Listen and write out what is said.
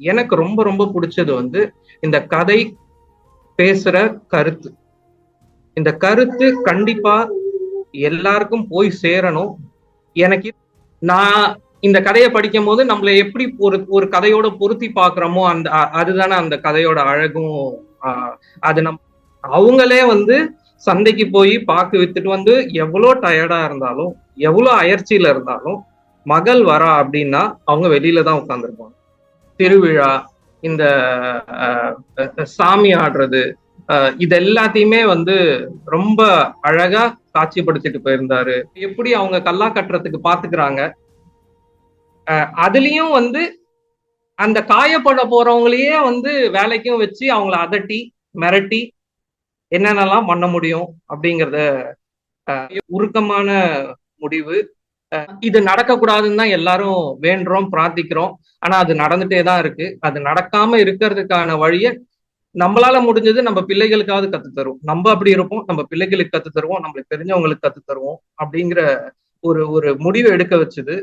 எனக்கு ரொம்ப ரொம்ப பிடிச்சது வந்து இந்த கதை பேசுற கருத்து. இந்த கருத்து கண்டிப்பா எல்லாருக்கும் போய் சேரணும். எனக்கு நான் இந்த கதையை படிக்கும் போது நம்மள எப்படி ஒரு ஒரு கதையோட பொருத்தி பாக்குறோமோ அந்த அதுதானே அந்த கதையோட அழகும். அது அவங்களே வந்து சந்தைக்கு போய் பாக்கு வித்துட்டு வந்து எவ்வளோ டயர்டா இருந்தாலும் எவ்வளோ அயற்சியில இருந்தாலும் மகள் வரா அப்படின்னா அவங்க வெளியில தான் உட்கார்ந்துருப்பாங்க. திருவிழா, இந்த சாமி ஆடுறது, இது எல்லாத்தையுமே வந்து ரொம்ப அழகா காட்சிப்படுத்திட்டு போயிருந்தாரு. எப்படி அவங்க கல்லா கட்டுறதுக்கு பாத்துக்கிறாங்க. அதுலயும் வந்து அந்த காயப்பட போறவங்களையே வந்து வேலைக்கும் வச்சு அவங்கள அதட்டி மிரட்டி என்னென்னலாம் பண்ண முடியும் அப்படிங்கறத உருக்கமான முடிவு. இது நடக்கக்கூடாதுன்னு தான் எல்லாரும் வேண்டுறோம், பிரார்த்திக்கிறோம். ஆனா அது நடந்துட்டே தான் இருக்கு. அது நடக்காம இருக்கிறதுக்கான வழிய நம்மளால முடிஞ்சது நம்ம பிள்ளைகளுக்காவது கத்து தருவோம். நம்ம அப்படி இருப்போம், நம்ம பிள்ளைகளுக்கு கத்து தருவோம், நம்மளுக்கு தெரிஞ்சவங்களுக்கு கத்து தருவோம் அப்படிங்கிற ஒரு ஒரு முடிவு எடுக்க வச்சது